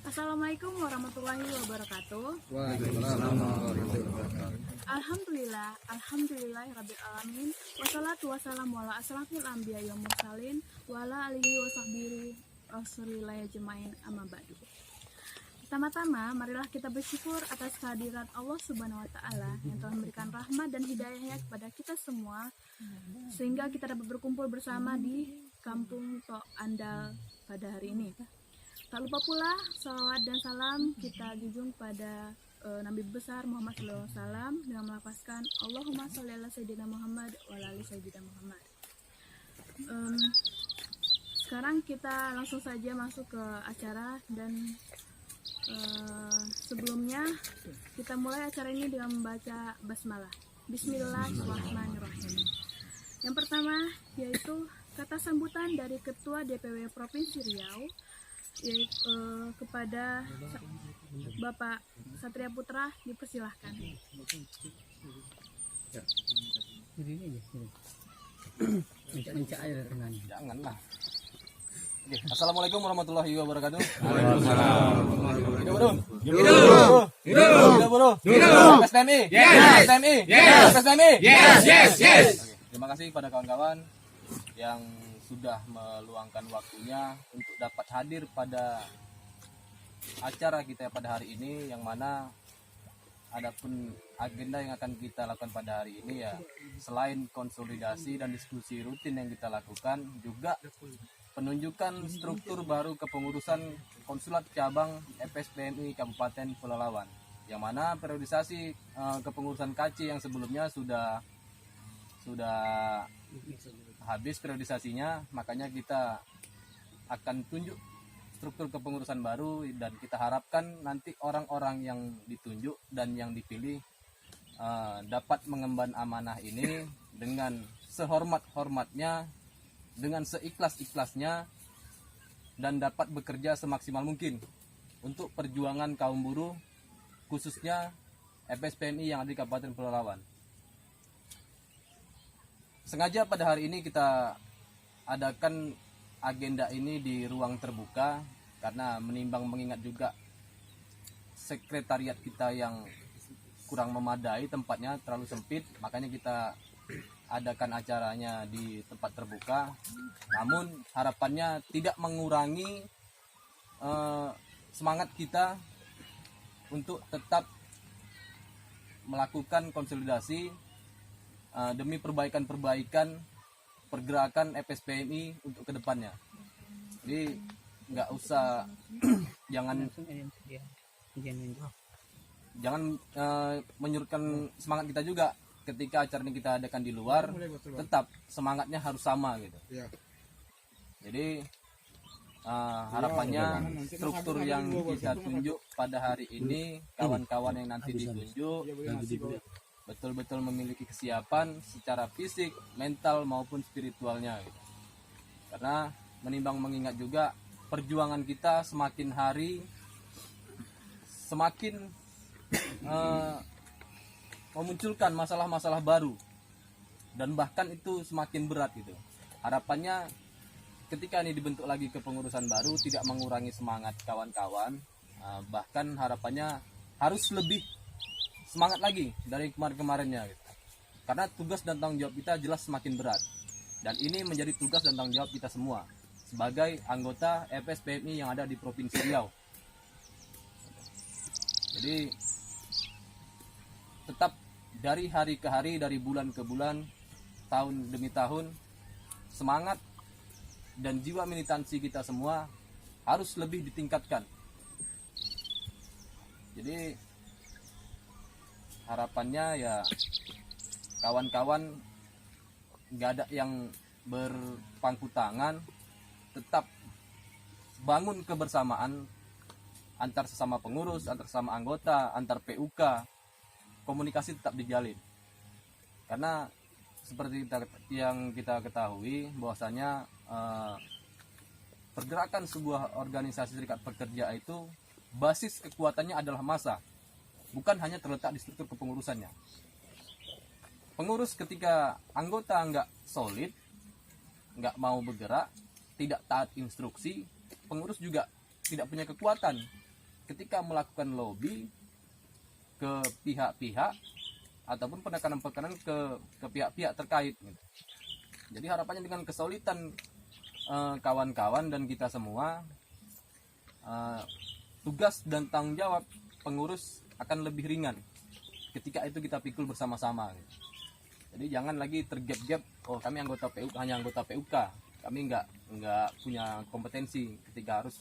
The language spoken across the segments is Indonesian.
Assalamualaikum warahmatullahi wabarakatuh. Waalaikumsalam warahmatullahi wabarakatuh. Alhamdulillah rabbil alamin. Wassalatu wassalamu ala asrafil anbiya wal mursalin wa ala alihi wasahbihi rasulillah ajmain amma ba'du. Pertama-tama, marilah kita bersyukur atas kehadiran Allah Subhanahu wa taala yang telah memberikan rahmat dan hidayahnya kepada kita semua sehingga kita dapat berkumpul bersama di Kampung Tok Andal pada hari ini. Tak lupa pula salawat dan salam kita junjung pada Nabi besar Muhammad SAW dengan melafazkan Allahumma sholli ala sayyidina Muhammad wa ala ali sayyidina Muhammad. Sekarang kita langsung saja masuk ke acara dan sebelumnya kita mulai acara ini dengan membaca basmalah. Bismillahirrahmanirrahim. Yang pertama yaitu kata sambutan dari Ketua DPW Provinsi Riau yaitu kepada Bapak Satria Putra, dipersilahkan. Janganlah. Oke. Assalamualaikum warahmatullahi wabarakatuh. Waalaikumsalam. Hidup bro. Hidup. Hidup bro. Hidup. PSPMI. Yes. PSPMI. Yes. PSPMI. Yes. Oke. Terima kasih pada kawan-kawan yang sudah meluangkan waktunya untuk dapat hadir pada acara kita pada hari ini, yang mana adapun agenda yang akan kita lakukan pada hari ini ya selain konsolidasi dan diskusi rutin yang kita lakukan, juga penunjukan struktur baru kepengurusan konsulat cabang FSPMI Kabupaten Pelalawan, yang mana periodisasi kepengurusan KC yang sebelumnya sudah habis periodisasinya, makanya kita akan tunjuk struktur kepengurusan baru dan kita harapkan nanti orang-orang yang ditunjuk dan yang dipilih dapat mengemban amanah ini dengan sehormat-hormatnya, dengan seikhlas-ikhlasnya, dan dapat bekerja semaksimal mungkin untuk perjuangan kaum buruh, khususnya FSPMI yang ada di Kabupaten Pelalawan. Sengaja pada hari ini kita adakan agenda ini di ruang terbuka karena menimbang mengingat juga sekretariat kita yang kurang memadai, tempatnya terlalu sempit, makanya kita adakan acaranya di tempat terbuka. Namun harapannya tidak mengurangi semangat kita untuk tetap melakukan konsolidasi demi perbaikan pergerakan FSPMI untuk kedepannya. Jadi nggak usah jangan menyurutkan semangat kita juga ketika acara ini kita adakan di luar, tetap semangatnya harus sama gitu. Jadi harapannya struktur yang kita tunjuk pada hari ini, kawan-kawan yang nanti ditunjuk betul-betul memiliki kesiapan secara fisik, mental maupun spiritualnya gitu. Karena menimbang mengingat juga perjuangan kita semakin hari semakin memunculkan masalah-masalah baru dan bahkan itu semakin berat gitu. Harapannya ketika ini dibentuk lagi kepengurusan baru tidak mengurangi semangat kawan-kawan, bahkan harapannya harus lebih semangat lagi dari kemarin-kemarinnya gitu. Karena tugas dan tanggung jawab kita jelas semakin berat, dan ini menjadi tugas dan tanggung jawab kita semua sebagai anggota FSPMI yang ada di Provinsi Riau. Jadi tetap dari hari ke hari, dari bulan ke bulan, tahun demi tahun, semangat dan jiwa militansi kita semua harus lebih ditingkatkan. Jadi harapannya ya kawan-kawan nggak ada yang berpangku tangan, tetap bangun kebersamaan antar sesama pengurus, antar sesama anggota, antar PUK, komunikasi tetap dijalin. Karena seperti yang kita ketahui bahwasanya pergerakan sebuah organisasi serikat pekerja itu basis kekuatannya adalah massa, bukan hanya terletak di struktur kepengurusannya. Pengurus ketika anggota nggak solid, nggak mau bergerak, tidak taat instruksi, pengurus juga tidak punya kekuatan ketika melakukan lobby ke pihak-pihak ataupun penekanan-penekanan ke pihak-pihak terkait gitu. Jadi harapannya dengan kesulitan kawan-kawan dan kita semua, tugas dan tanggung jawab pengurus akan lebih ringan ketika itu kita pikul bersama-sama gitu. Jadi jangan lagi tergap-gap, oh kami anggota PUK, hanya anggota PUK, kami nggak punya kompetensi ketika harus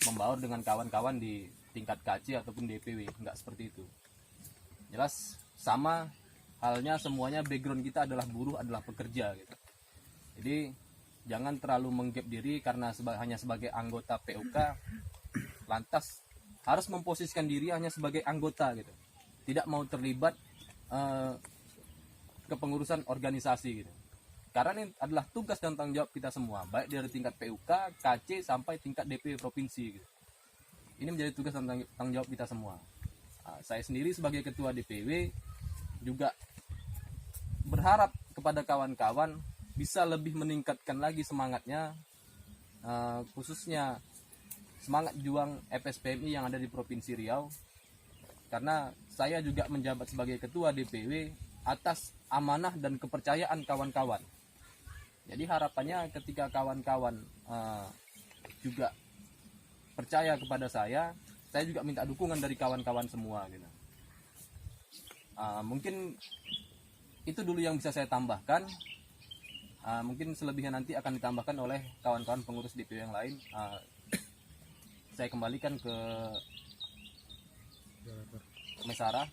membaur dengan kawan-kawan di tingkat KC ataupun DPW, nggak seperti itu. Jelas sama halnya, semuanya background kita adalah buruh, adalah pekerja gitu. Jadi jangan terlalu menggap diri karena hanya sebagai anggota PUK lantas harus memposisikan diri hanya sebagai anggota gitu, tidak mau terlibat kepengurusan organisasi gitu. Karena ini adalah tugas dan tanggung jawab kita semua, baik dari tingkat PUK, KC sampai tingkat DPW provinsi gitu. Ini menjadi tugas dan tanggung jawab kita semua. Saya sendiri sebagai ketua DPW juga berharap kepada kawan-kawan bisa lebih meningkatkan lagi semangatnya, khususnya semangat juang FSPMI yang ada di Provinsi Riau, karena saya juga menjabat sebagai ketua DPW atas amanah dan kepercayaan kawan-kawan. Jadi harapannya ketika kawan-kawan juga percaya kepada saya juga minta dukungan dari kawan-kawan semua gitu. Mungkin itu dulu yang bisa saya tambahkan. Mungkin selebihnya nanti akan ditambahkan oleh kawan-kawan pengurus DPW yang lain. Saya kembalikan ke Mesara.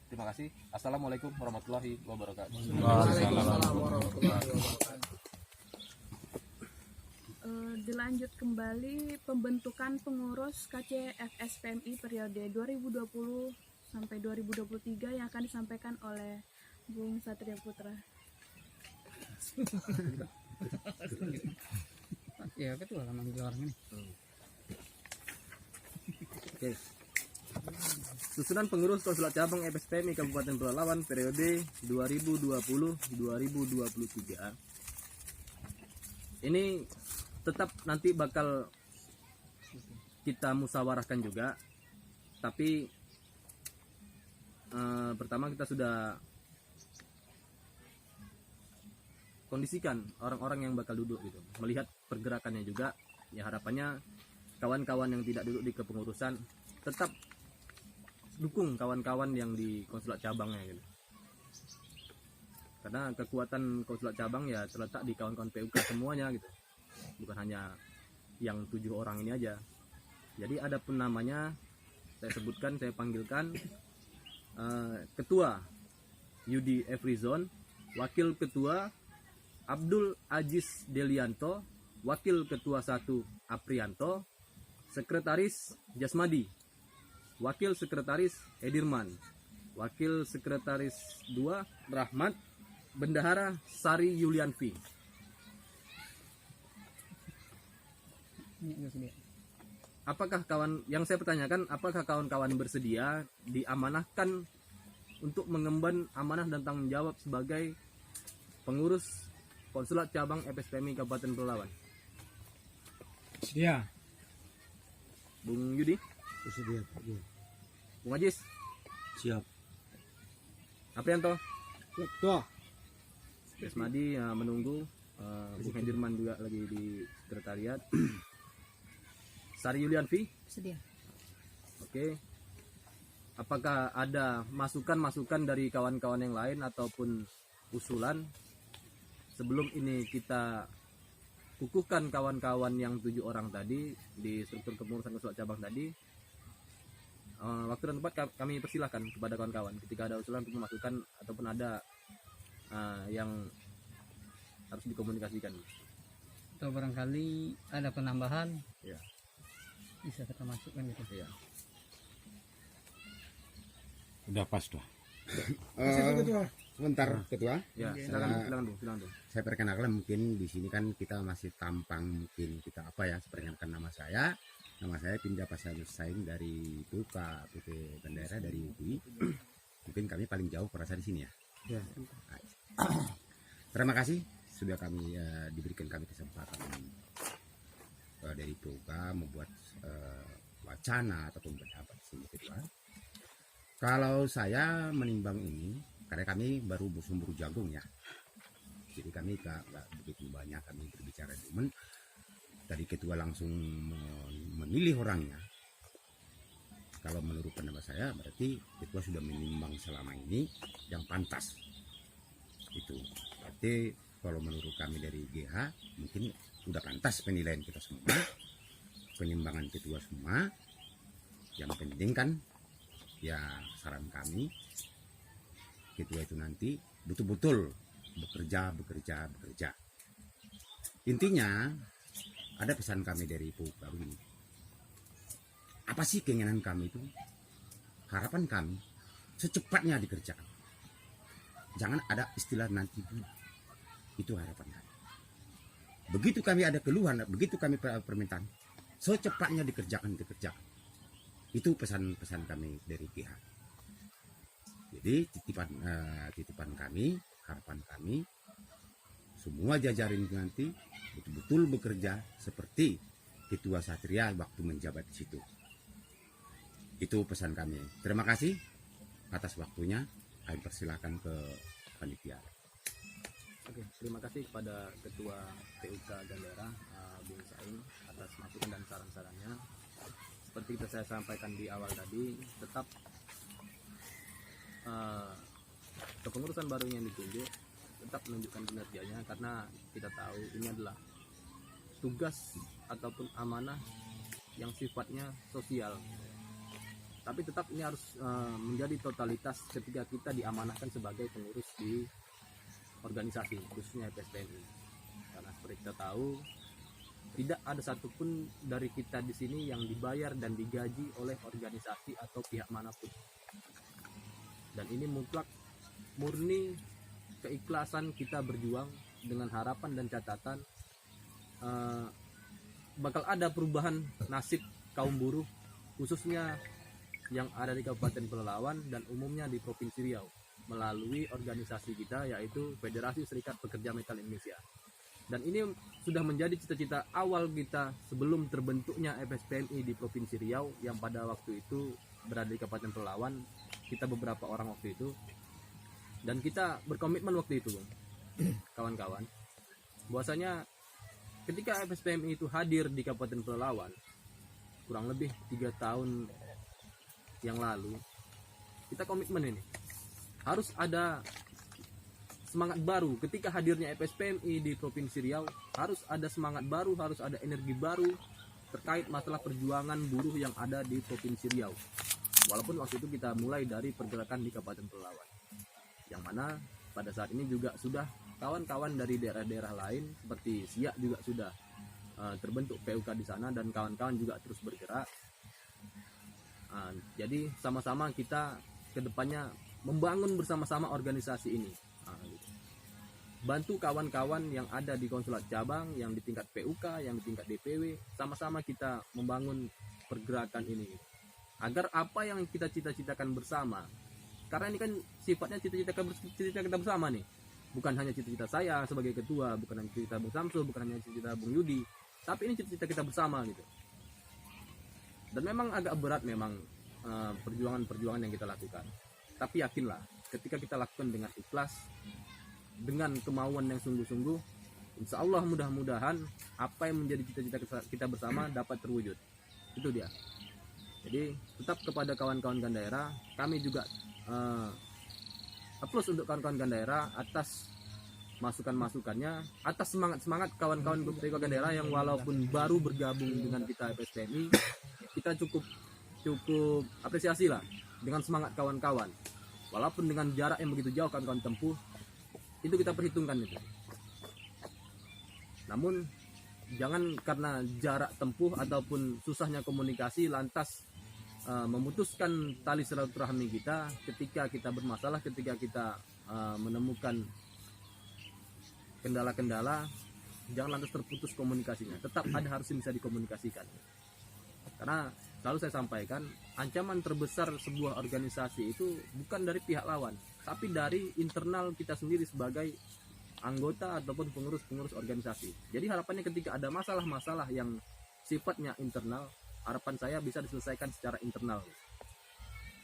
Terima kasih. Assalamualaikum warahmatullahi wabarakatuh. Dilanjut kembali pembentukan pengurus KC FSPMI periode 2020 sampai 2023 yang akan disampaikan oleh Bung Satria Putra. Ya ketua kan manggil orang ini. Oke. Susunan pengurus konsulat cabang FSPMI Kabupaten Pelalawan periode 2020-2023. Ini tetap nanti bakal kita musyawarahkan juga, tapi pertama kita sudah kondisikan orang-orang yang bakal duduk gitu, melihat pergerakannya juga. Ya harapannya kawan-kawan yang tidak duduk di kepengurusan tetap dukung kawan-kawan yang di konsulat cabangnya gitu. Karena kekuatan konsulat cabang ya terletak di kawan-kawan PUK semuanya gitu, bukan hanya yang 7 orang ini aja. Jadi ada pun namanya saya sebutkan, saya panggilkan. Ketua Yudi Efrizon, Wakil Ketua Abdul Aziz Delianto, Wakil Ketua 1 Aprianto, Sekretaris Jasmadi, Wakil Sekretaris Edirman, Wakil Sekretaris 2 Rahmat, Bendahara Sari Yulianfi. Apakah yang saya pertanyakan, apakah kawan-kawan bersedia diamanahkan untuk mengemban amanah dan tanggung jawab sebagai pengurus konsulat cabang FSPMI Kabupaten Pelalawan? Sedia. Bung Yudi? Bersedia. Bung Ajis? Siap. Aprianto? Ketua. Jasmadi menunggu. Bung Hendirman juga lagi di sekretariat. Sari Yulianfi? Sedia. Oke. Apakah ada masukan-masukan dari kawan-kawan yang lain ataupun usulan? Sebelum ini kita kukuhkan kawan-kawan yang 7 orang tadi di struktur kepengurusan konsulat cabang tadi. Waktu dan tempat kami persilahkan kepada kawan-kawan ketika ada usulan untuk memasukkan ataupun ada yang harus dikomunikasikan. Atau barangkali ada penambahan, Ya. bisa kita masukkan gitu. Ya. Udah pas dah. Sebentar ketua, Ya, silakan Bung. saya perkenalkan, mungkin di sini kan kita masih tampang, mungkin kita perkenalkan nama saya Pindah Pasal Saing dari PUK PP Bendera dari UI. Mungkin kami paling jauh perasa di sini ya. Terima kasih sudah diberikan kami kesempatan. dari PUK membuat wacana ataupun pendapat sini kedua. Kalau saya menimbang ini, karena kami baru bersumber jagung ya, jadi kami nggak begitu banyak kami berbicara. Cuman tadi ketua langsung memilih orangnya. Kalau menurut pendapat saya berarti ketua sudah menimbang selama ini yang pantas. Itu berarti kalau menurut kami dari GH mungkin sudah pantas penilaian kita semua, penimbangan ketua semua. Yang penting kan ya saran kami ketua itu nanti betul-betul bekerja. Intinya ada pesan kami dari PUK begini. Apa sih keinginan kami itu? Harapan kami secepatnya dikerjakan. Jangan ada istilah nanti dulu. Itu harapan kami. Begitu kami ada keluhan, begitu kami permintaan, secepatnya dikerjakan. Itu pesan-pesan kami dari GH. Jadi titipan kami, harapan kami, semua jajarin nanti betul-betul bekerja seperti Ketua Satria waktu menjabat di situ. Itu pesan kami. Terima kasih atas waktunya. Kami persilakan ke panitia. Oke, terima kasih kepada Ketua PUK Gandera, Bung Saing, atas masukan dan saran-sarannya. Seperti yang saya sampaikan di awal tadi, tetap kepengurusan baru yang ditunjuk tetap menunjukkan kinerjanya, karena kita tahu ini adalah tugas ataupun amanah yang sifatnya sosial. Tapi tetap ini harus menjadi totalitas ketika kita diamanahkan sebagai pengurus di organisasi, khususnya FSPMI. Karena seperti kita tahu, tidak ada satupun dari kita di sini yang dibayar dan digaji oleh organisasi atau pihak manapun. Dan ini mutlak murni keikhlasan kita berjuang dengan harapan dan catatan bakal ada perubahan nasib kaum buruh, khususnya yang ada di Kabupaten Pelalawan dan umumnya di Provinsi Riau, melalui organisasi kita yaitu Federasi Serikat Pekerja Metal Indonesia. Dan ini sudah menjadi cita-cita awal kita sebelum terbentuknya FSPMI di Provinsi Riau, yang pada waktu itu berada di Kabupaten Pelalawan, kita beberapa orang waktu itu. Dan kita berkomitmen waktu itu, kawan-kawan, bahwasanya ketika FSPMI itu hadir di Kabupaten Pelalawan kurang lebih 3 tahun yang lalu, kita komitmen ini harus ada semangat baru. Ketika hadirnya FSPMI di Provinsi Riau, harus ada semangat baru, harus ada energi baru terkait masalah perjuangan buruh yang ada di Provinsi Riau. Walaupun waktu itu kita mulai dari pergerakan di Kabupaten Pelalawan, yang mana pada saat ini juga sudah kawan-kawan dari daerah-daerah lain seperti Siak juga sudah terbentuk PUK di sana, dan kawan-kawan juga terus bergerak. Jadi sama-sama kita kedepannya membangun bersama-sama organisasi ini. Bantu kawan-kawan yang ada di konsulat cabang, yang di tingkat PUK, yang di tingkat DPW, sama-sama kita membangun pergerakan ini agar apa yang kita cita-citakan bersama, karena ini kan sifatnya cita-cita kita bersama nih, bukan hanya cita-cita saya sebagai ketua, bukan hanya cita-cita Bung Samsul, bukan hanya cita-cita Bung Yudi, tapi ini cita-cita kita bersama gitu. Dan memang agak berat memang perjuangan-perjuangan yang kita lakukan, tapi yakinlah ketika kita lakukan dengan ikhlas, dengan kemauan yang sungguh-sungguh, insya Allah mudah-mudahan apa yang menjadi cita-cita kita bersama dapat terwujud. Itu dia. Jadi tetap kepada kawan-kawan Gandaira, kami juga plus untuk kawan-kawan Gandaira atas masukan-masukannya, atas semangat-semangat kawan-kawan PUK Gandaira yang walaupun baru bergabung dengan kita FSPMI, kita cukup apresiasi lah dengan semangat kawan-kawan. Walaupun dengan jarak yang begitu jauh kawan-kawan tempuh, itu kita perhitungkan itu. Namun jangan karena jarak tempuh ataupun susahnya komunikasi lantas memutuskan tali silaturahmi kita ketika kita bermasalah, ketika kita menemukan kendala-kendala. Jangan lantas terputus komunikasinya, tetap harus bisa dikomunikasikan. Karena selalu saya sampaikan, ancaman terbesar sebuah organisasi itu bukan dari pihak lawan, tapi dari internal kita sendiri sebagai anggota ataupun pengurus-pengurus organisasi. Jadi harapannya ketika ada masalah-masalah yang sifatnya internal, harapan saya bisa diselesaikan secara internal.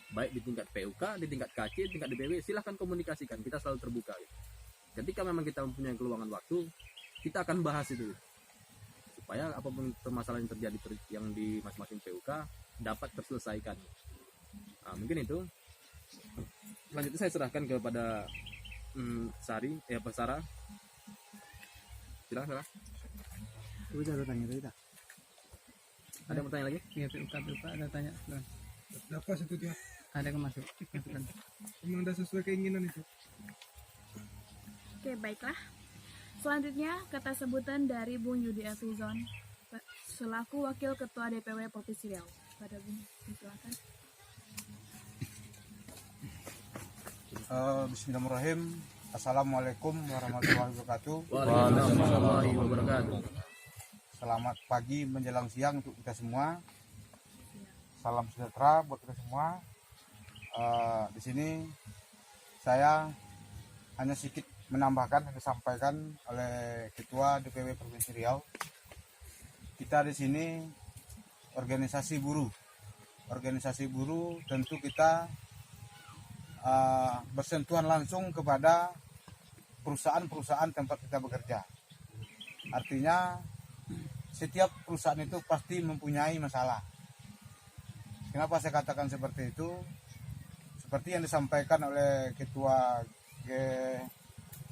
Baik di tingkat PUK, di tingkat KC, di tingkat DPW, silahkan komunikasikan, kita selalu terbuka. Ketika memang kita mempunyai keluangan waktu, kita akan bahas itu. Supaya apapun permasalahan yang terjadi yang di masing-masing PUK dapat terselesaikan. Nah, mungkin itu. Selanjutnya saya serahkan kepada Pak Sarah. Silakan Sarah. Udah ada tanya tadi dah. Ada yang mau tanya lagi? Iya, PUK ada tanya. Silakan. Dapat itu dia. Ada yang masuk. Masukan. Memang udah sesuai keinginan itu. Oke, baiklah. Selanjutnya, kata sebutan dari Bung Yudi Afizon selaku Wakil Ketua DPW Provinsi Riau. Pada Bung, silakan. Bismillahirrahmanirrahim. Assalamualaikum warahmatullahi wabarakatuh. Waalaikumsalam warahmatullahi wabarakatuh. Selamat pagi menjelang siang untuk kita semua. Salam sejahtera buat kita semua. Di sini saya hanya sedikit menambahkan yang disampaikan oleh Ketua DPW Provinsi Riau. Kita di sini organisasi buruh. Organisasi buruh tentu kita bersentuhan langsung kepada perusahaan-perusahaan tempat kita bekerja. Artinya setiap perusahaan itu pasti mempunyai masalah. Kenapa saya katakan seperti itu? Seperti yang disampaikan oleh Ketua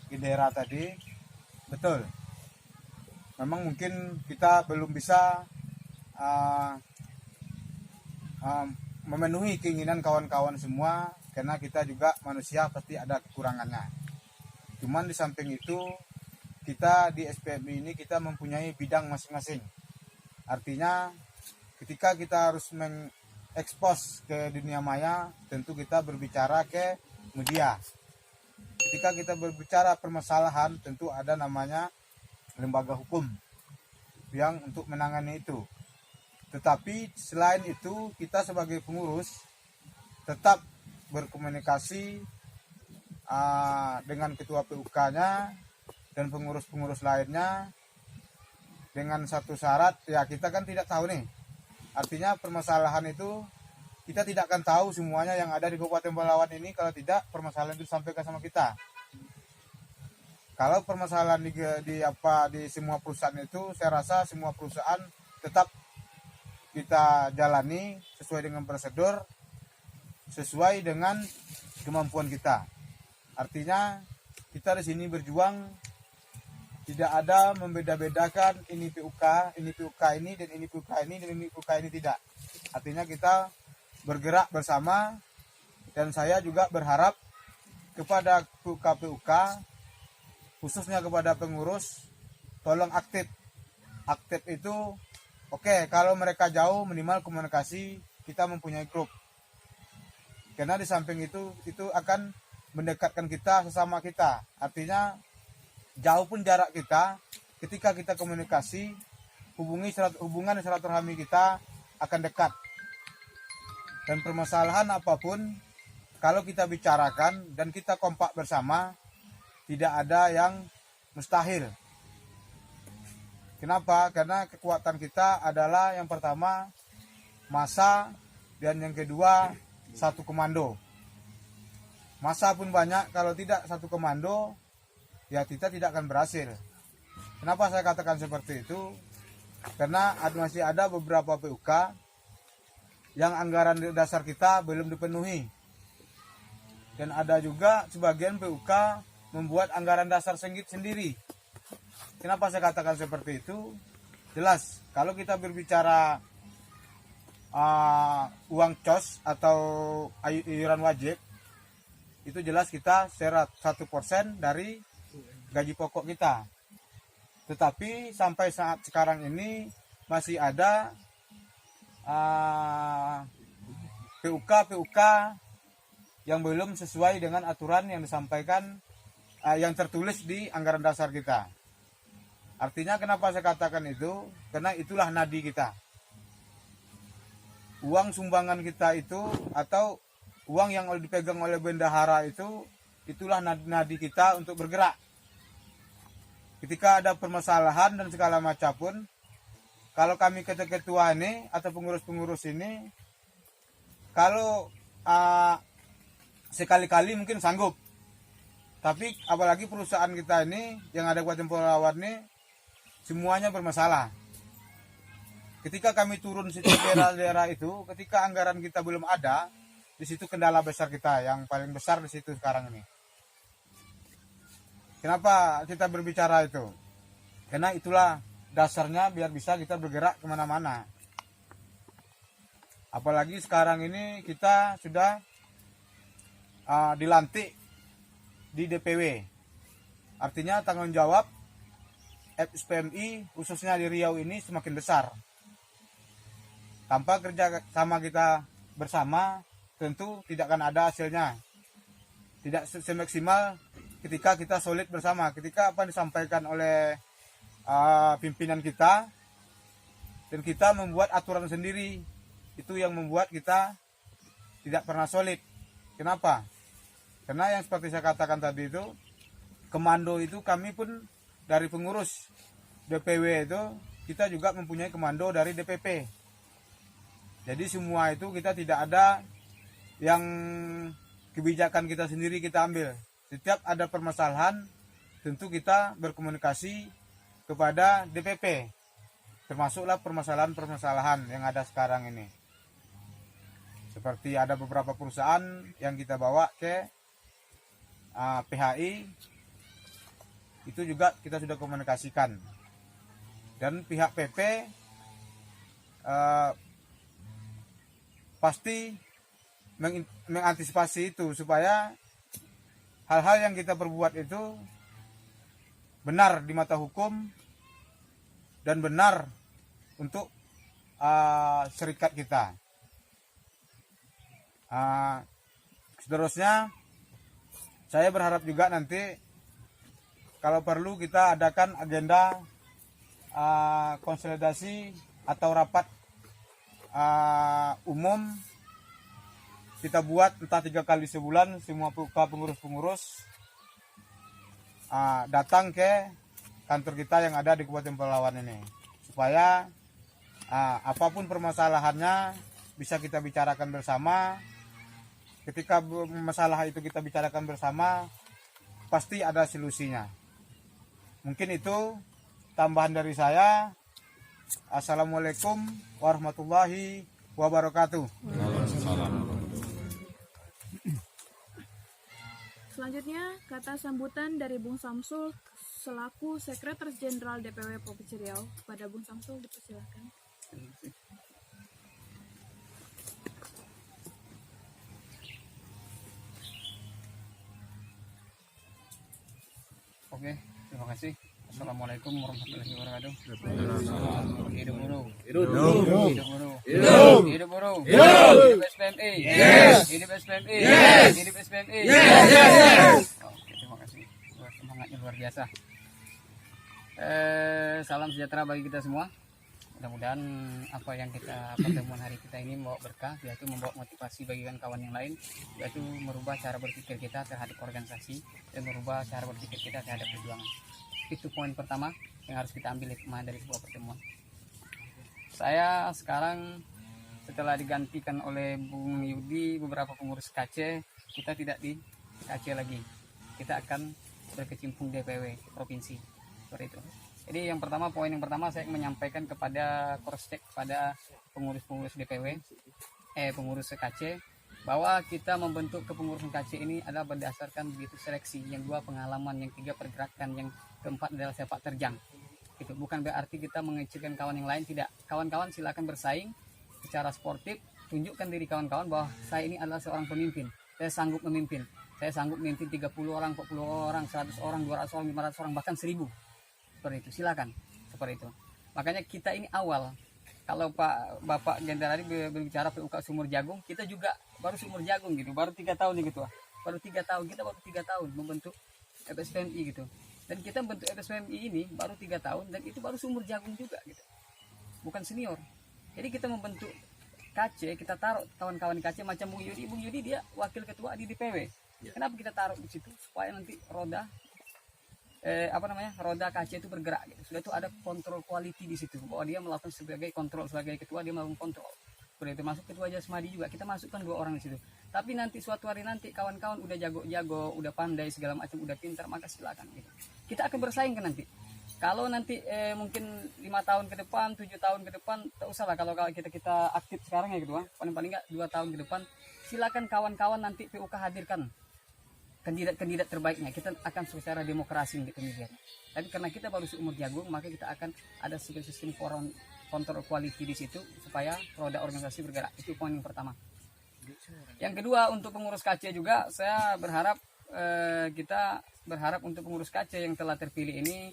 daerah tadi, betul. Memang mungkin kita belum bisa memenuhi keinginan kawan-kawan semua, karena kita juga manusia pasti ada kekurangannya. Cuman di samping itu, kita di SPMI ini kita mempunyai bidang masing-masing. Artinya ketika kita harus mengekspos ke dunia maya, tentu kita berbicara ke media. Ketika kita berbicara permasalahan, tentu ada namanya lembaga hukum yang untuk menangani itu. Tetapi selain itu, kita sebagai pengurus tetap berkomunikasi dengan ketua PUK-nya dan pengurus-pengurus lainnya dengan satu syarat, ya kita kan tidak tahu nih. Artinya permasalahan itu kita tidak akan tahu semuanya yang ada di Kabupaten Palawan ini kalau tidak permasalahan itu disampaikan sama kita. Kalau permasalahan di semua perusahaan itu, saya rasa semua perusahaan tetap kita jalani sesuai dengan prosedur, sesuai dengan kemampuan kita. Artinya kita di sini berjuang, tidak ada membeda-bedakan ini PUK ini dan ini PUK ini dan ini PUK ini, tidak. Artinya kita bergerak bersama, dan saya juga berharap kepada PUK khususnya kepada pengurus, tolong aktif. Aktif itu oke, kalau mereka jauh minimal komunikasi, kita mempunyai grup. Karena di samping itu akan mendekatkan kita sesama kita. Artinya jauh pun jarak kita, ketika kita komunikasi, hubungan silaturahmi kita akan dekat. Dan permasalahan apapun, kalau kita bicarakan dan kita kompak bersama, tidak ada yang mustahil. Kenapa? Karena kekuatan kita adalah yang pertama massa, dan yang kedua satu komando. Massa pun banyak, kalau tidak satu komando, ya kita tidak akan berhasil. Kenapa saya katakan seperti itu? Karena masih ada beberapa PUK yang anggaran dasar kita belum dipenuhi. Dan ada juga sebagian PUK membuat anggaran dasar sendiri. Kenapa saya katakan seperti itu? Jelas, kalau kita berbicara uang COS atau iuran wajib, itu jelas kita 1% dari gaji pokok kita. Tetapi sampai saat sekarang ini masih ada PUK yang belum sesuai dengan aturan yang disampaikan, yang tertulis di anggaran dasar kita. Artinya kenapa saya katakan itu? Karena itulah nadi kita. Uang sumbangan kita itu, atau uang yang dipegang oleh bendahara itu, itulah nadi kita untuk bergerak. Ketika ada permasalahan dan segala macam pun, kalau kami ketua ini atau pengurus-pengurus ini, kalau sekali-kali mungkin sanggup, tapi apalagi perusahaan kita ini yang ada Kabupaten Pelalawan ini semuanya bermasalah. Ketika kami turun situ daerah-daerah itu, ketika anggaran kita belum ada, di situ kendala besar kita, yang paling besar di situ sekarang ini. Kenapa kita berbicara itu? Karena itulah dasarnya biar bisa kita bergerak kemana-mana. Apalagi sekarang ini kita sudah dilantik di DPW. Artinya tanggung jawab FSPMI khususnya di Riau ini semakin besar. Tanpa kerja sama kita bersama tentu tidak akan ada hasilnya. Tidak semaksimal ketika kita solid bersama. Ketika apa yang disampaikan oleh pimpinan kita dan kita membuat aturan sendiri, itu yang membuat kita tidak pernah solid. Kenapa? Karena yang seperti saya katakan tadi itu, komando itu kami pun dari pengurus DPW itu kita juga mempunyai komando dari DPP. Jadi semua itu kita tidak ada yang kebijakan kita sendiri kita ambil. Setiap ada permasalahan tentu kita berkomunikasi kepada DPP, termasuklah permasalahan-permasalahan yang ada sekarang ini. Seperti ada beberapa perusahaan yang kita bawa ke PHI, itu juga kita sudah komunikasikan. Dan pihak PP pasti mengantisipasi itu supaya hal-hal yang kita perbuat itu benar di mata hukum dan benar untuk serikat kita. Seterusnya saya berharap juga nanti kalau perlu kita adakan agenda konsolidasi atau rapat umum, kita buat entah 3 kali sebulan, semua pengurus-pengurus datang ke kantor kita yang ada di Kabupaten Pelalawan ini, supaya apapun permasalahannya bisa kita bicarakan bersama. Ketika masalah itu kita bicarakan bersama, pasti ada solusinya. Mungkin itu tambahan dari saya. Assalamualaikum warahmatullahi wabarakatuh. Selanjutnya, kata sambutan dari Bung Samsul selaku Sekretaris Jenderal DPW Provinsi Riau. Kepada Bung Samsul dipersilakan. Oke, terima kasih. Assalamualaikum warahmatullahi wabarakatuh. Hidup buruh. Hidup buruh. Hidup buruh. Hidup SPMI. Hidup SPMI. Hidup SPMI. Oke, terima kasih. Semangatnya luar biasa. Salam sejahtera bagi kita semua. Mudah-mudahan apa yang pertemuan hari kita ini membawa berkah, yaitu membawa motivasi bagi kawan yang lain, yaitu merubah cara berpikir kita terhadap organisasi dan merubah cara berpikir kita terhadap perjuangan. Itu poin pertama yang harus kita ambil hikmah dari sebuah pertemuan. Saya sekarang setelah digantikan oleh Bung Yudi, beberapa pengurus KC, kita tidak di KC lagi. Kita akan berkecimpung DPW provinsi. Seperti itu. Jadi poin yang pertama saya menyampaikan kepada cross-check pada pengurus-pengurus DPW, pengurus KC, bahwa kita membentuk kepengurusan KC ini adalah berdasarkan begitu seleksi, yang 2 pengalaman, yang 3 pergerakan, yang keempat adalah sepak terjang. Itu bukan berarti kita mengecilkan kawan yang lain, tidak. Kawan-kawan silakan bersaing secara sportif, tunjukkan diri kawan-kawan bahwa saya ini adalah seorang pemimpin. Saya sanggup memimpin. Saya sanggup memimpin 30 orang, 40 orang, 100 orang, 200 orang, 500 orang, bahkan 1000. Seperti itu, silakan. Seperti itu. Makanya kita ini awal. Kalau Bapak Jenderal tadi berbicara PUK Sumur Jagung, kita juga baru Sumur Jagung gitu, baru 3 tahun gitu. Baru 3 tahun, kita baru 3 tahun membentuk FSPMI gitu. Dan kita membentuk FSPMI ini baru 3 tahun, dan itu baru Sumur Jagung juga gitu. Bukan senior. Jadi kita membentuk KC, kita taruh kawan-kawan KC macam Bung Yudi dia wakil ketua di DPW. Kenapa kita taruh di situ? Supaya nanti roda roda KC itu bergerak gitu. Sudah itu ada kontrol quality di situ, bahwa dia melakukan sebagai kontrol, sebagai ketua dia melakukan kontrol. Seperti itu, masuk ketua jasmadi juga kita masukkan 2 orang di situ. Tapi nanti suatu hari nanti kawan-kawan udah jago-jago, udah pandai segala macam, udah pintar, maka silakan gitu. Kita akan bersaing kan nanti. Kalau nanti mungkin 5 tahun ke depan, 7 tahun ke depan, tak usah lah kalau kita aktif sekarang ya ketua, paling enggak 2 tahun ke depan, silakan kawan-kawan nanti PUK hadirkan kandidat terbaiknya. Kita akan secara demokrasi gitu melihat. Tapi karena kita baru seumur jagung, maka kita akan ada sistem kontrol quality di situ supaya roda organisasi bergerak. Itu poin yang pertama. Yang kedua, untuk pengurus KC juga saya berharap kita berharap untuk pengurus KC yang telah terpilih ini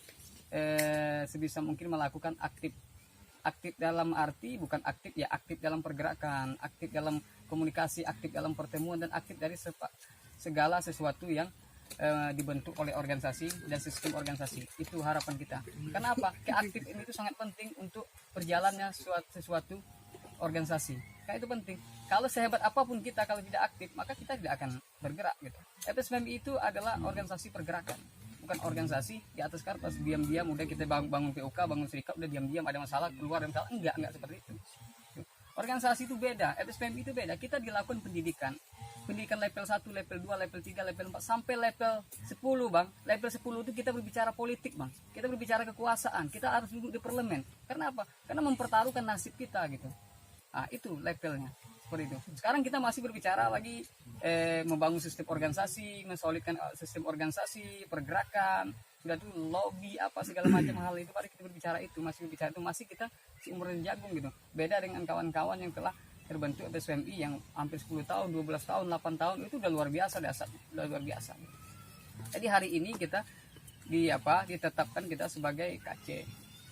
sebisa mungkin melakukan aktif dalam arti bukan aktif ya, aktif dalam pergerakan, aktif dalam komunikasi, aktif dalam pertemuan, dan aktif dari segala sesuatu yang dibentuk oleh organisasi dan sistem organisasi. Itu harapan kita. Kenapa? Keaktif ini itu sangat penting untuk berjalannya sesuatu organisasi. Karena itu penting. Kalau sehebat apapun kita, kalau tidak aktif, maka kita tidak akan bergerak gitu. FSMI itu adalah organisasi pergerakan, bukan organisasi di atas kertas diam-diam udah kita bangun PUK, bangun serikat, udah diam-diam ada masalah keluar ada masalah. Enggak seperti itu. Organisasi itu beda, FSMI itu beda. Kita dilakukan pendidikan level 1, level 2, level 3, level 4 sampai level 10, Bang. Level 10 itu kita berbicara politik, Bang. Kita berbicara kekuasaan. Kita harus duduk di parlemen. Karena apa? Karena mempertaruhkan nasib kita gitu. Nah, itu levelnya. Seperti itu. Sekarang kita masih berbicara lagi membangun sistem organisasi, mensolidkan sistem organisasi, pergerakan, sudah itu lobby apa segala macam hal itu. Mari kita berbicara itu, masih kita seumur jagung gitu. Beda dengan kawan-kawan yang telah terbentuk FSMI yang hampir 10 tahun, 12 tahun, 8 tahun, itu udah luar biasa dasarnya, udah luar biasa. Jadi hari ini kita ditetapkan kita sebagai KC.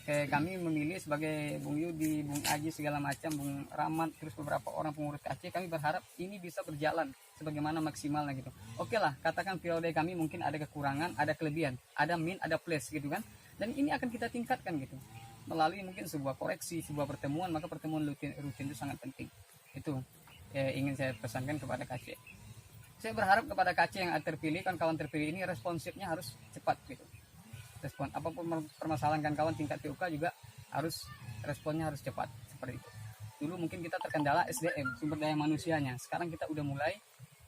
Kami memilih sebagai Bung Yudi, Bung Aji segala macam, Bung Rahmat, terus beberapa orang pengurus KC. Kami berharap ini bisa berjalan sebagaimana maksimalnya gitu. Oke lah, katakan periode kami mungkin ada kekurangan, ada kelebihan, ada min, ada plus gitu kan. Dan ini akan kita tingkatkan gitu. Melalui mungkin sebuah koreksi, sebuah pertemuan, maka pertemuan rutin itu sangat penting. Itu ingin saya pesankan kepada KC. Saya berharap kepada KC yang terpilih, kawan terpilih ini responsifnya harus cepat gitu. Respon apapun permasalahan kawan tingkat PUK juga harus responnya harus cepat seperti itu. Dulu mungkin kita terkendala SDM, sumber daya manusianya. Sekarang kita udah mulai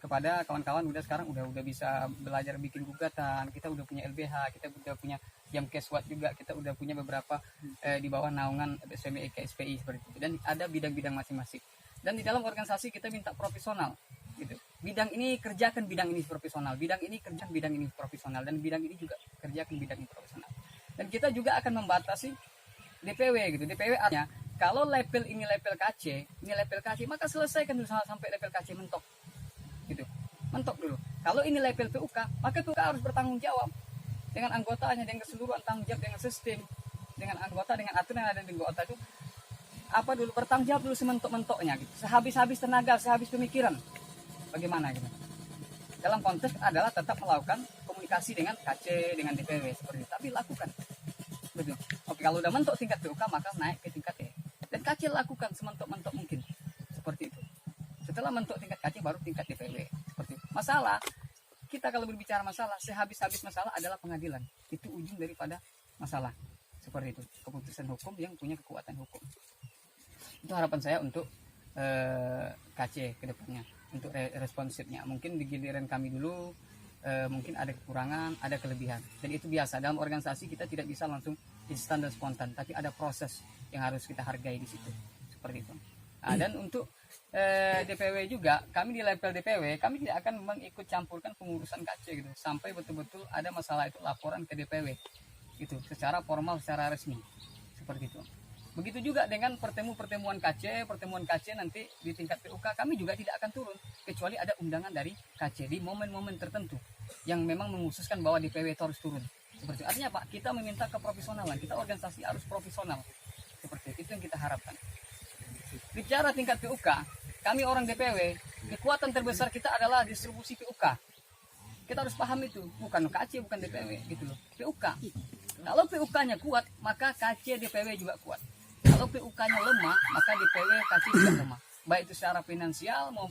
kepada kawan-kawan sekarang udah bisa belajar bikin gugatan, kita udah punya LBH, kita udah punya jam keswat juga, kita udah punya beberapa di bawah naungan FSMI KSPI seperti itu. Dan ada bidang-bidang masing-masing. Dan di dalam organisasi kita minta profesional gitu. Bidang ini kerjakan bidang ini profesional, bidang ini kerjakan bidang ini profesional, dan bidang ini juga kerjakan bidang ini profesional. Dan kita juga akan membatasi DPW gitu. DPW artinya kalau level ini level KC, ini level KC, maka selesaikan dulu sampai level KC mentok. Gitu. Mentok dulu. Kalau ini level PUK, maka PUK harus bertanggung jawab dengan anggotanya, dengan keseluruhan tanggung jawab dengan sistem, dengan anggota, dengan aturan yang ada di anggota itu bertanggung jawab dulu sementok-mentoknya gitu. Sehabis-habis tenaga, sehabis pemikiran. Bagaimana gitu. Dalam konteks adalah tetap melakukan komunikasi dengan KC, dengan DPW seperti itu. Tapi lakukan. Betul. Oke, kalau udah mentok tingkat PUK, maka naik ke tingkat E. Dan KC lakukan sementok-mentok mungkin. Seperti itu. Setelah mentok tingkat KC baru tingkat DPW. Seperti itu. Masalah, kita kalau berbicara masalah, sehabis-habis masalah adalah pengadilan. Itu ujung daripada masalah. Seperti itu. Keputusan hukum yang punya kekuatan hukum. Itu harapan saya untuk KC ke depannya. Untuk responsifnya mungkin di giliran kami dulu mungkin ada kekurangan, ada kelebihan, dan itu biasa dalam organisasi. Kita tidak bisa langsung instan dan spontan, tapi ada proses yang harus kita hargai di situ seperti itu. Dan untuk DPW juga, kami di level DPW kami tidak akan mengikut campurkan pengurusan KC gitu sampai betul-betul ada masalah itu laporan ke DPW itu secara formal, secara resmi seperti itu. Begitu juga dengan pertemuan KC nanti di tingkat PUK, kami juga tidak akan turun kecuali ada undangan dari KC di momen-momen tertentu yang memang mengkhususkan bahwa DPW itu harus turun. Seperti itu. Artinya Pak, kita meminta keprofesionalan, kita organisasi harus profesional. Seperti itu yang kita harapkan. Bicara tingkat PUK, kami orang DPW, kekuatan terbesar kita adalah distribusi PUK. Kita harus paham itu, bukan KC, bukan DPW gitu loh. PUK. Kalau PUK-nya kuat, maka KC DPW juga kuat. Kalau PUK-nya lemah, maka DPW KC juga lemah. Baik itu secara finansial, mau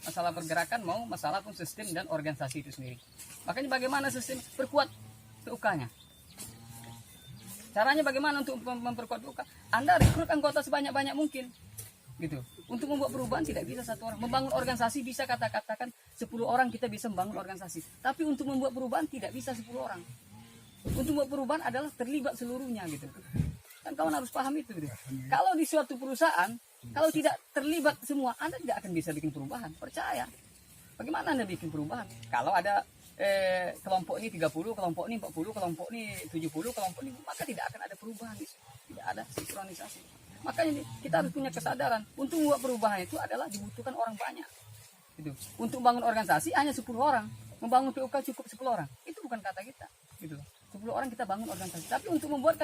masalah pergerakan, mau masalah pun sistem dan organisasi itu sendiri. Makanya bagaimana sistem perkuat PUK-nya. Caranya bagaimana untuk memperkuat PUK? Anda rekrut anggota sebanyak-banyak mungkin, gitu. Untuk membuat perubahan tidak bisa satu orang. Membangun organisasi bisa katakan 10 orang kita bisa membangun organisasi. Tapi untuk membuat perubahan tidak bisa 10 orang. Untuk membuat perubahan adalah terlibat seluruhnya, gitu. Kan kawan harus paham itu, gitu. Kalau di suatu perusahaan, kalau tidak terlibat semua, Anda tidak akan bisa bikin perubahan. Percaya. Bagaimana Anda bikin perubahan? Kalau ada kelompok ini 30, kelompok ini 40, kelompok ini 70, kelompok ini, maka tidak akan ada perubahan. Tidak ada sinkronisasi. Makanya kita harus punya kesadaran untuk membuat perubahan itu adalah dibutuhkan orang banyak. Gitu. Untuk membangun organisasi hanya 10 orang, membangun PUK cukup 10 orang. Itu bukan kata kita. Gitu. 10 orang kita bangun organisasi. Tapi untuk membuat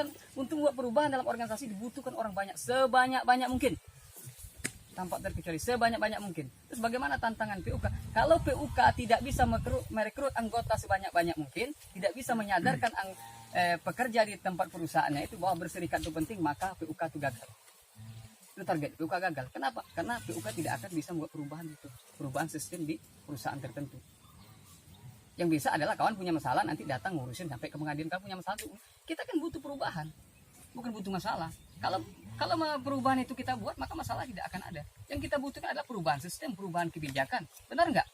perubahan dalam organisasi dibutuhkan orang banyak, sebanyak-banyak mungkin. Tanpa terkecuali, sebanyak-banyak mungkin. Terus bagaimana tantangan PUK? Kalau PUK tidak bisa merekrut anggota sebanyak-banyak mungkin, tidak bisa menyadarkan pekerja di tempat perusahaannya itu bahwa berserikat itu penting, maka PUK itu gagal. Itu target PUK gagal. Kenapa? Karena PUK tidak akan bisa membuat perubahan itu, perubahan sistem di perusahaan tertentu. Yang bisa adalah kawan punya masalah nanti datang ngurusin sampai ke pengadilan, kamu punya masalah itu. Kita kan butuh perubahan, bukan butuh masalah. Kalau perubahan itu kita buat, maka masalah tidak akan ada. Yang kita butuhkan adalah perubahan sistem, perubahan kebijakan. Benar nggak?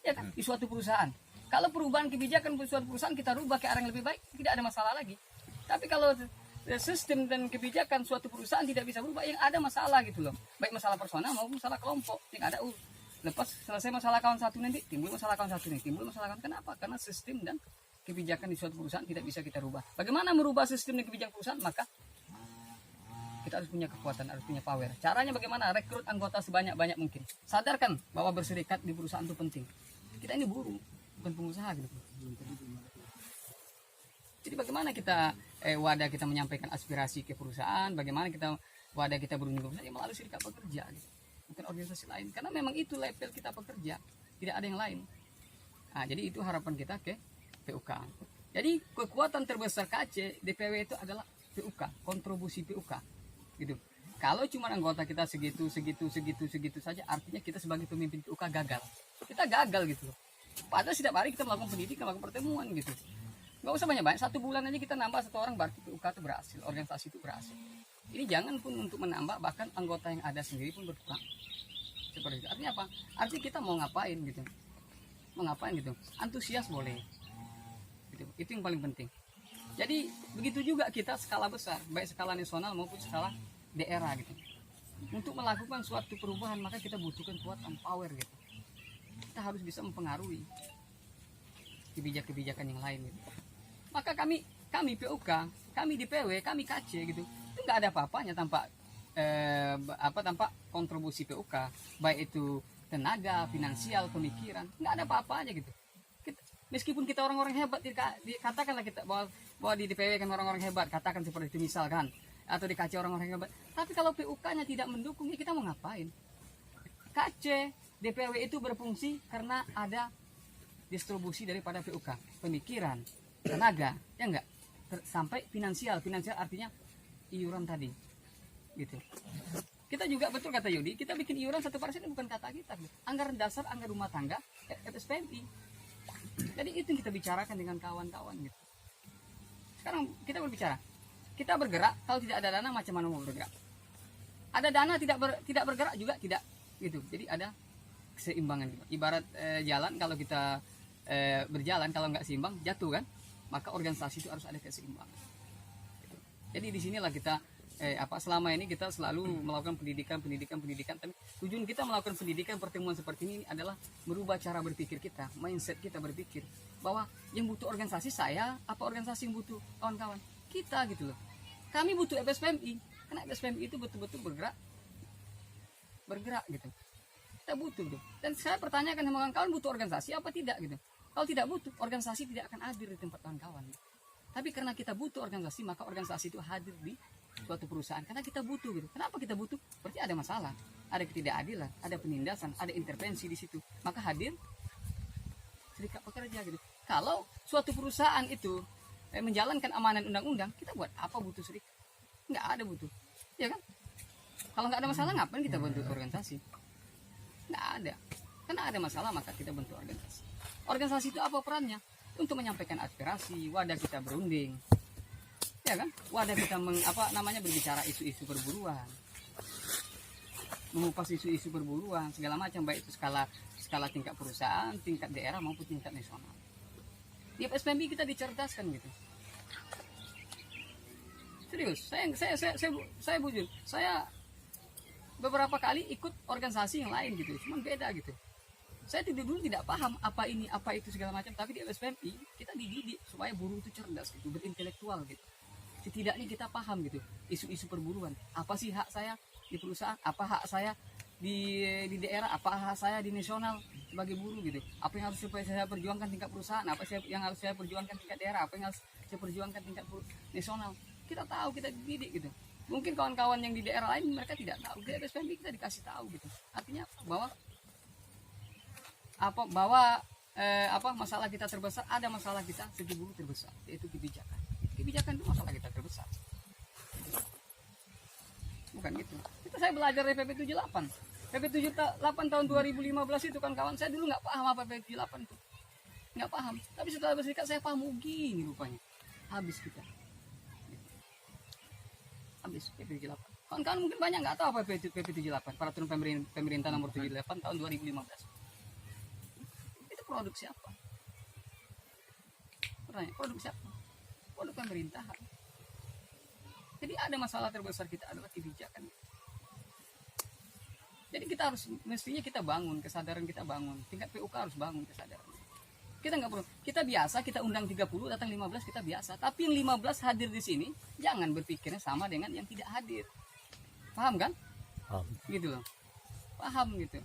Ya kan? Di suatu perusahaan. Kalau perubahan kebijakan di suatu perusahaan kita rubah ke arah yang lebih baik, tidak ada masalah lagi. Tapi kalau sistem dan kebijakan suatu perusahaan tidak bisa berubah, yang ada masalah gitu loh. Baik masalah personal maupun masalah kelompok. Yang ada lepas selesai masalah kawan satu nanti timbul masalah kawan satu nanti timbul masalah kawan. Kenapa? Karena sistem dan kebijakan di suatu perusahaan tidak bisa kita rubah. Bagaimana merubah sistem dan kebijakan perusahaan? Maka kita harus punya kekuatan, harus punya power. Caranya bagaimana? Rekrut anggota sebanyak-banyak mungkin. Sadarkan bahwa berserikat di perusahaan itu penting. Kita ini buruh, bukan pengusaha gitu. Jadi bagaimana kita wadah kita menyampaikan aspirasi ke perusahaan, bagaimana wadah kita berunding ke perusahaan, ya melalui serikat pekerja gitu. Bukan organisasi lain, karena memang itu level kita pekerja, tidak ada yang lain. Nah, jadi itu harapan kita ke PUK. Jadi kekuatan terbesar KC DPW itu adalah PUK, kontribusi PUK, gitu. Kalau cuma anggota kita segitu saja, artinya kita sebagai pemimpin PUK gagal. Kita gagal gitu loh. Padahal setiap hari kita melakukan pendidikan, melakukan pertemuan gitu. Nggak usah banyak-banyak, 1 bulan aja kita nambah 1 orang, berarti PUK itu berhasil, organisasi itu berhasil. Ini jangan pun untuk menambah, bahkan anggota yang ada sendiri pun berkurang. Seperti itu. Artinya apa? Artinya kita mau ngapain gitu. Mau ngapain gitu. Antusias boleh. Gitu. Itu yang paling penting. Jadi begitu juga kita skala besar, baik skala nasional maupun skala daerah gitu. Untuk melakukan suatu perubahan maka kita butuhkan kekuatan power gitu. Kita harus bisa mempengaruhi kebijakan yang lain gitu. Maka kami PUK, kami DPW, kami KC gitu. Itu nggak ada apa-apanya tanpa tanpa kontribusi PUK, baik itu tenaga, finansial, pemikiran, nggak ada apa-apanya gitu. Meskipun kita orang-orang hebat, dikatakanlah kita bahwa di DPW kan orang-orang hebat, katakan seperti itu misalkan, atau di KC orang-orang hebat. Tapi kalau PUK-nya tidak mendukung, ya kita mau ngapain? KC, DPW itu berfungsi karena ada distribusi daripada PUK, pemikiran, tenaga, ya enggak? Sampai finansial artinya iuran tadi, gitu. Kita juga betul kata Yudi, kita bikin iuran 1% bukan kata kita, anggaran dasar, anggaran rumah tangga, FSPMI. Jadi itu yang kita bicarakan dengan kawan-kawan gitu. Sekarang kita berbicara, kita bergerak, kalau tidak ada dana macam mana mau bergerak? Ada dana tidak bergerak juga tidak, gitu. Jadi ada keseimbangan gitu. Ibarat jalan, kalau kita berjalan kalau nggak seimbang jatuh kan, maka organisasi itu harus ada keseimbangan gitu. Jadi disinilah kita selama ini kita selalu melakukan pendidikan, tapi tujuan kita melakukan pendidikan pertemuan seperti ini adalah merubah cara berpikir kita, mindset kita berpikir bahwa yang butuh organisasi saya, apa organisasi yang butuh kawan-kawan kita gitu loh. Kami butuh FSPMI karena FSPMI itu betul-betul bergerak gitu. Kita butuh gitu. Dan saya pertanyakan sama kawan-kawan, butuh organisasi apa tidak gitu. Kalau tidak butuh, organisasi tidak akan hadir di tempat kawan-kawan. Tapi karena kita butuh organisasi, maka organisasi itu hadir di suatu perusahaan. Karena kita butuh gitu. Kenapa kita butuh? Berarti ada masalah, ada ketidakadilan, ada penindasan, ada intervensi di situ. Maka hadir serikat pekerja gitu. Kalau suatu perusahaan itu menjalankan amanat undang-undang, kita buat apa butuh serikat? Nggak ada butuh, ya kan? Kalau nggak ada masalah, ngapain kita bentuk organisasi? Nggak ada. Karena ada masalah, maka kita bentuk organisasi. Organisasi itu apa perannya? untuk menyampaikan aspirasi, wadah kita berunding, ya kan, wadah kita berbicara isu-isu perburuan, mengupas isu-isu perburuan segala macam, baik itu skala tingkat perusahaan, tingkat daerah maupun tingkat nasional. Di FSPMI kita dicerdaskan gitu. Serius, saya bujur, saya beberapa kali ikut organisasi yang lain gitu, cuman beda gitu. Saya dulu tidak paham apa ini, apa itu segala macam, tapi di FSPMI kita dididik supaya buruh itu cerdas gitu, berintelektual gitu. Setidaknya kita paham gitu, isu-isu perburuan. Apa sih hak saya di perusahaan, apa hak saya di daerah, apa hak saya di nasional sebagai buruh gitu. Apa yang harus saya perjuangkan tingkat perusahaan, apa yang harus saya perjuangkan tingkat daerah, apa yang harus saya perjuangkan tingkat nasional. Kita tahu, kita dididik gitu. Mungkin kawan-kawan yang di daerah lain mereka tidak tahu. Di FSPMI kita dikasih tahu gitu. Artinya bahwa masalah kita terbesar, ada masalah kita segi buruh terbesar, yaitu kebijakan. Kebijakan itu masalah kita terbesar. Bukan gitu. Itu saya belajar dari PP 78. PP 78 tahun 2015 itu kan kawan, saya dulu nggak paham apa PP 78 itu. Nggak paham. Tapi setelah berserikat saya paham, gini rupanya. Habis kita. Habis PP 78. Kawan-kawan mungkin banyak nggak tahu apa PP 78, Peraturan Pemerintah Nomor 78 tahun 2015. Itu produk siapa? Pertanyaan, produk siapa? Produk pemerintahan. Jadi ada masalah terbesar kita adalah kebijakan. Jadi mestinya kita bangun kesadaran, kita bangun tingkat PUK harus bangun kesadaran. Kita nggak perlu, kita biasa, kita undang 30 datang 15 kita biasa, tapi yang 15 hadir di sini jangan berpikirnya sama dengan yang tidak hadir. Paham kan? Paham. Gitu loh. Paham gitu.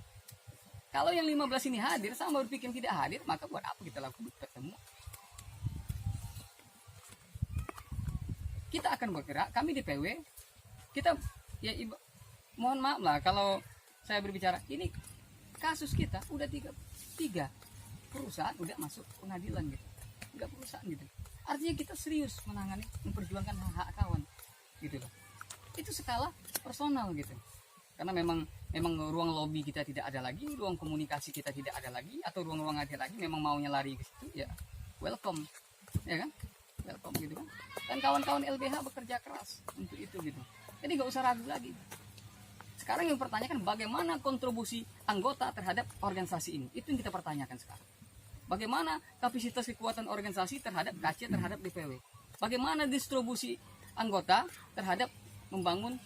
Kalau yang 15 ini hadir sama berpikir tidak hadir, maka buat apa kita lakukan ketemu? Kita akan bergerak, kami di PW, kita ya mohon maaf lah kalau saya berbicara, ini kasus kita udah tiga perusahaan udah masuk pengadilan gitu, 3 perusahaan gitu. Artinya kita serius menangani, memperjuangkan hak kawan gitu loh. Itu skala personal gitu. Karena memang ruang lobby kita tidak ada lagi, ruang komunikasi kita tidak ada lagi, atau ruang-ruang ada lagi, memang maunya lari ke situ, ya welcome, ya kan? Welcome gitu kan. Dan kawan-kawan LBH bekerja keras untuk itu gitu. Jadi nggak usah ragu lagi. Sekarang yang pertanyakan bagaimana kontribusi anggota terhadap organisasi ini. Itu yang kita pertanyakan sekarang. Bagaimana kapasitas kekuatan organisasi terhadap KC, terhadap DPW. Bagaimana distribusi anggota terhadap membangun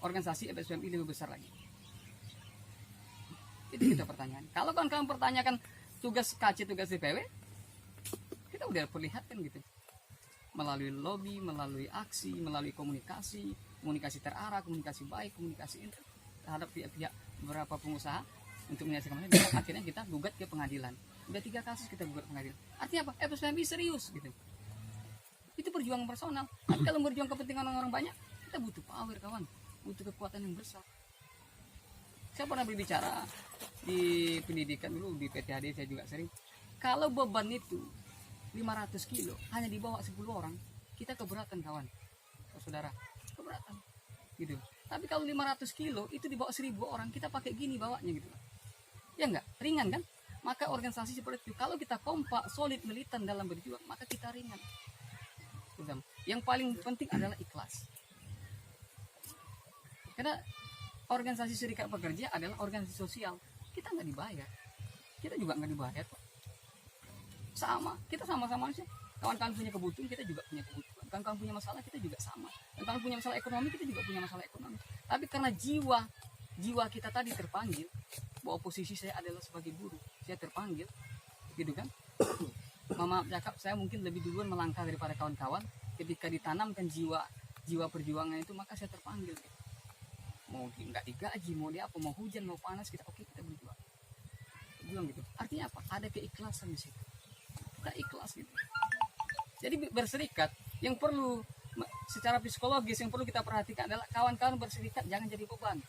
organisasi FSPMI lebih besar lagi. Itu kita pertanyaan. Kalau kawan-kawan pertanyakan tugas KC, tugas DPW, kita udah perlihatkan gitu. Melalui lobby, melalui aksi, melalui komunikasi terarah, komunikasi baik, komunikasi inter terhadap pihak-pihak beberapa pengusaha untuk menyelesaikan masalah. Akhirnya kita gugat ke pengadilan. Udah 3 kasus kita gugat pengadilan. Artinya apa? FSPMI serius gitu. Itu perjuangan personal. Tapi kalau berjuang kepentingan orang banyak, kita butuh power kawan, butuh kekuatan yang besar. Saya pernah berbicara di pendidikan dulu di PTHD, saya juga sering. Kalau beban itu 500 kilo hanya dibawa 10 orang, kita keberatan kawan, saudara, keberatan gitu. Tapi kalau 500 kilo itu dibawa 1000 orang, kita pakai gini bawanya gitu, ya enggak, ringan kan? Maka organisasi seperti itu, kalau kita kompak, solid, militan dalam berjuang, maka kita ringan. Yang paling penting adalah ikhlas. Karena organisasi serikat pekerja adalah organisasi sosial, kita nggak dibayar, kita juga nggak dibayar kok. Sama, kita sama-sama manusia. Kawan-kawan punya kebutuhan, kita juga punya kebutuhan. Kawan-kawan punya masalah, kita juga sama. Dan kawan punya masalah ekonomi, kita juga punya masalah ekonomi. Tapi karena jiwa kita tadi terpanggil, bahwa posisi saya adalah sebagai buruh, saya terpanggil, gitu kan? Mama cakap, saya mungkin lebih duluan melangkah daripada kawan-kawan. Ketika ditanamkan jiwa perjuangan itu, maka saya terpanggil. Mau nggak digaji, mau dia apa, mau hujan, mau panas, kita berjuang. Berjuang gitu. Artinya apa? Ada keikhlasan di situ. Kita ikhlas gitu. Jadi berserikat yang perlu secara psikologis yang perlu kita perhatikan adalah kawan-kawan berserikat jangan jadi beban.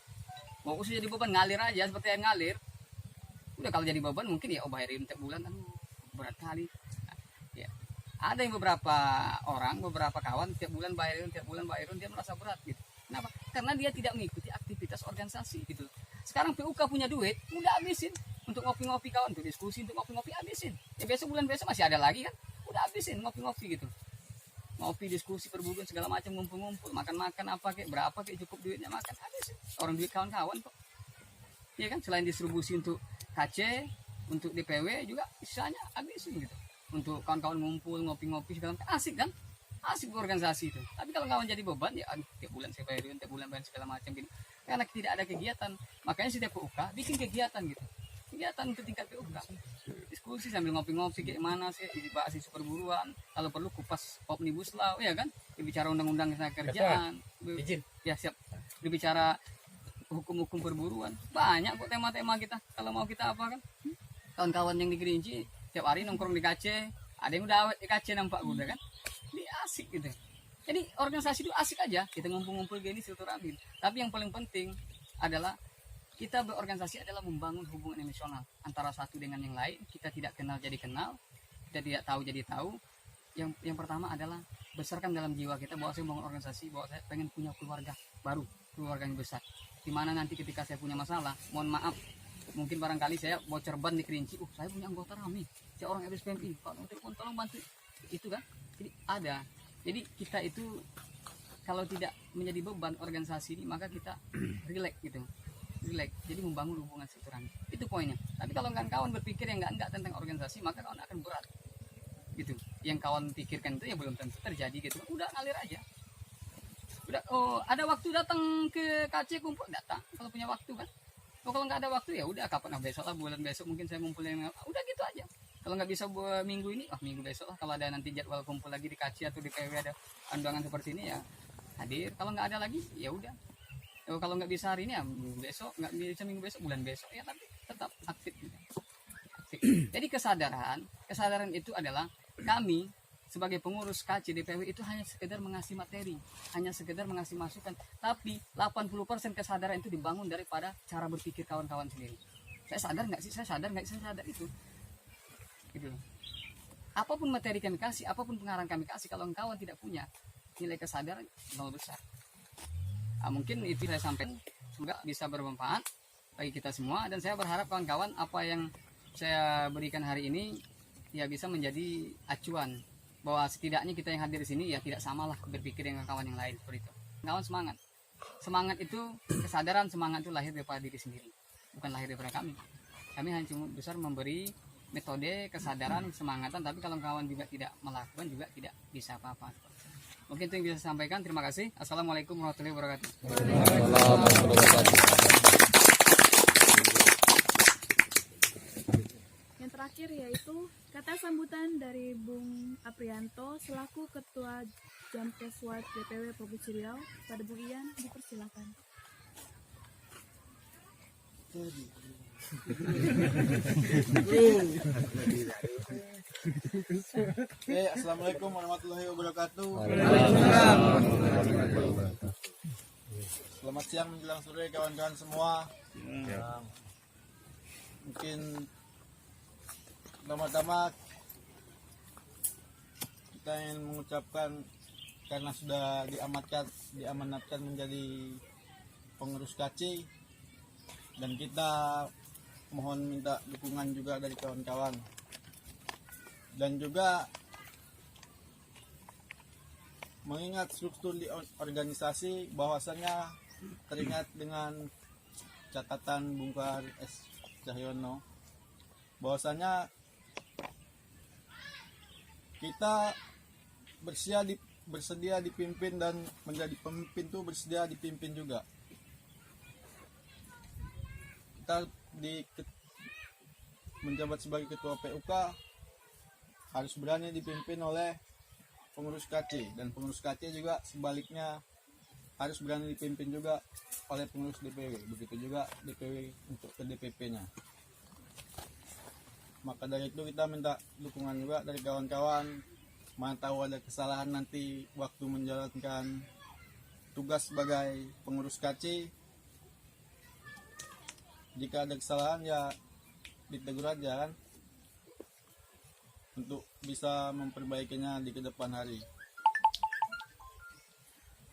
Mau usah jadi beban, ngalir aja seperti air ngalir. Udah kalau jadi beban mungkin ya bayarin tiap bulan, berat kali. Nah, ya. Ada yang beberapa kawan tiap bulan bayarin dia merasa berat gitu. Kenapa? Karena dia tidak mengikuti aktivitas organisasi gitu. Sekarang PUK punya duit, udah habisin. untuk ngopi-ngopi kawan, untuk diskusi, untuk ngopi-ngopi habisin. Ya besok bulan besok masih ada lagi kan, udah habisin ngopi-ngopi gitu. Ngopi, diskusi, perburuan segala macam, ngumpul-ngumpul, makan-makan apa kayak berapa kayak cukup duitnya makan habisin. Orang duit kawan-kawan kok. Iya kan, selain distribusi untuk KC, untuk DPW juga sisanya habisin gitu. Untuk kawan-kawan ngumpul, ngopi-ngopi segala macam, asik kan? Asik organisasi itu. Tapi kalau kawan jadi beban ya tiap bulan saya bayarin, tiap bulan bayar segala macam gitu. Karena tidak ada kegiatan. Makanya setiap PUK bikin kegiatan gitu. Kegiatan untuk tingkat PUK. Diskusi sambil ngopi-ngopi kayak mana sih, dibahas isu perburuan, kalau perlu kupas omnibus law ya kan? Dibicara undang-undang tenaga kerjaan. Izin. Ya siap. Dibicara hukum-hukum perburuan. Banyak kok tema-tema kita. Kalau mau kita apa kan? Kawan-kawan yang di Kerinci tiap hari nongkrong di KC, ada yang udah awet di KC nampak udah kan? Ini asik gitu. Jadi organisasi itu asik aja, kita ngumpul-ngumpul gini silaturahmi. Tapi yang paling penting adalah kita berorganisasi adalah membangun hubungan emosional antara satu dengan yang lain. Kita tidak kenal jadi kenal, kita tidak tahu jadi tahu. Yang pertama adalah besarkan dalam jiwa kita bahwa saya membangun organisasi, bahwa saya pengen punya keluarga baru, keluarga yang besar. Dimana nanti ketika saya punya masalah, mohon maaf, mungkin barangkali saya bocor ban di Kerinci, saya punya anggota rame, saya orang RSPMI, Pak telepon tolong bantu, itu kan. Jadi ada. Jadi kita itu kalau tidak menjadi beban organisasi ini, maka kita relax gitu, relax. Jadi membangun hubungan silaturahmi. Itu poinnya. Tapi kalau kawan berpikir yang enggak tentang organisasi, maka kawan akan berat. Gitu. Yang kawan pikirkan itu ya belum tentu terjadi gitu. Udah ngalir aja. Udah, oh ada waktu datang ke KC kumpul datang. Kalau punya waktu kan. Oh, kalau nggak ada waktu ya udah kapan besok lah, bulan besok mungkin saya ngumpulin. Udah gitu aja. Kalau nggak bisa buat minggu ini, minggu besok lah. Kalau ada nanti jadwal kumpul lagi di KC atau di PW ada undangan seperti ini ya hadir. Kalau nggak ada lagi ya udah. Kalau nggak bisa hari ini ya minggu besok, nggak bisa minggu besok, bulan besok ya tapi tetap aktif. Gitu. Aktif. Jadi kesadaran itu adalah kami sebagai pengurus KC DPW itu hanya sekedar mengasih materi, hanya sekedar mengasih masukan. Tapi 80% kesadaran itu dibangun daripada cara berpikir kawan-kawan sendiri. Saya sadar nggak sih? Saya sadar nggak sih? Saya sadar itu. Gitu. Apapun materi kami kasih, apapun pengarang kami kasih, kalau kawan tidak punya nilai kesadaran nol besar. Mungkin itu saya sampaikan, semoga bisa bermanfaat bagi kita semua, dan saya berharap kawan-kawan apa yang saya berikan hari ini ya bisa menjadi acuan bahwa setidaknya kita yang hadir di sini ya tidak samalah berpikir dengan kawan yang lain seperti itu. Kawan semangat itu kesadaran, semangat itu lahir daripada diri sendiri, bukan lahir daripada kami. Kami hanya cuma besar memberi metode kesadaran, semangatan, tapi kalau kawan juga tidak melakukan juga tidak bisa apa-apa. Mungkin itu yang bisa saya sampaikan. Terima kasih. Assalamualaikum warahmatullahi wabarakatuh. Yang terakhir yaitu kata sambutan dari Bung Aprianto selaku Ketua Jamkeswat DPW Provinsi Riau. Pada Bung Ian, dipersilakan. Assalamualaikum warahmatullahi wabarakatuh. Selamat siang menjelang sore kawan-kawan semua. Mungkin pertama-tama kita ingin mengucapkan karena sudah diamanatkan menjadi pengurus KC, dan kita mohon minta dukungan juga dari kawan-kawan, dan juga mengingat struktur di organisasi bahwasanya teringat dengan catatan Bung Kahar S. Cahyono bahwasanya kita bersedia dipimpin, dan menjadi pemimpin itu bersedia dipimpin juga. Kita menjabat sebagai ketua PUK harus berani dipimpin oleh pengurus KC, dan pengurus KC juga sebaliknya harus berani dipimpin juga oleh pengurus DPW. Begitu juga DPW untuk ke DPP-nya. Maka dari itu kita minta dukungan juga dari kawan-kawan. Mana tahu ada kesalahan nanti waktu menjalankan tugas sebagai pengurus KC. Jika ada kesalahan ya ditegur aja kan, untuk bisa memperbaikinya di kedepan hari.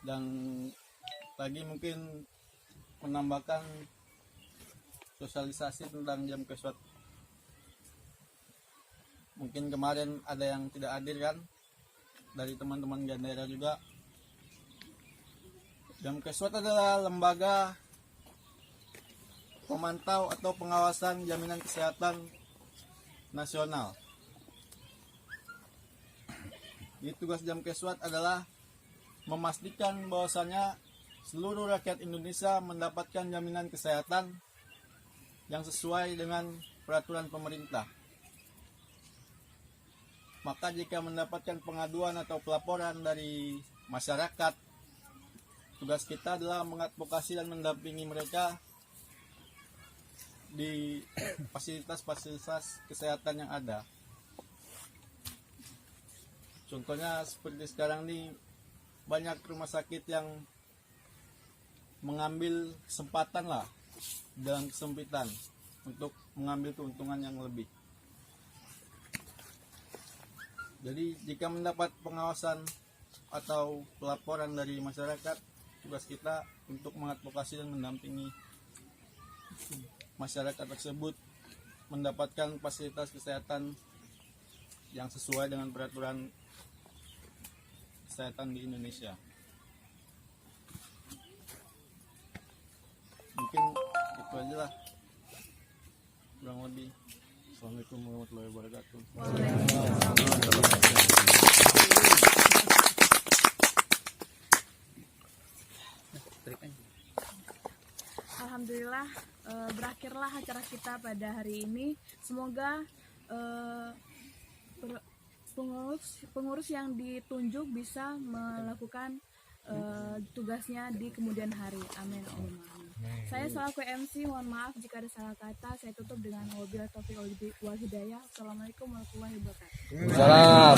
Dan lagi mungkin menambahkan sosialisasi tentang jam keswat. Mungkin kemarin ada yang tidak hadir kan, dari teman-teman Gandera juga. Jam keswat adalah lembaga pemantau atau pengawasan jaminan kesehatan nasional. Jadi tugas jam keswat adalah memastikan bahwasannya seluruh rakyat Indonesia mendapatkan jaminan kesehatan yang sesuai dengan peraturan pemerintah. Maka jika mendapatkan pengaduan atau pelaporan dari masyarakat, tugas kita adalah mengadvokasi dan mendampingi mereka di fasilitas-fasilitas kesehatan yang ada. Contohnya seperti sekarang nih, banyak rumah sakit yang mengambil kesempatan lah dalam kesempitan untuk mengambil keuntungan yang lebih. Jadi jika mendapat pengawasan atau pelaporan dari masyarakat, tugas kita untuk mengadvokasi dan mendampingi masyarakat tersebut mendapatkan fasilitas kesehatan yang sesuai dengan peraturan kesehatan di Indonesia. Mungkin itu aja lah, kurang lebih. Assalamualaikum warahmatullahi wabarakatuh. Alhamdulillah berakhirlah acara kita pada hari ini. Semoga pengurus yang ditunjuk bisa melakukan tugasnya di kemudian hari. Amin. Saya selaku MC, mohon maaf jika ada salah kata. Saya tutup dengan wabillahi taufiq wal hidayah. Assalamualaikum warahmatullahi wabarakatuh. Salam.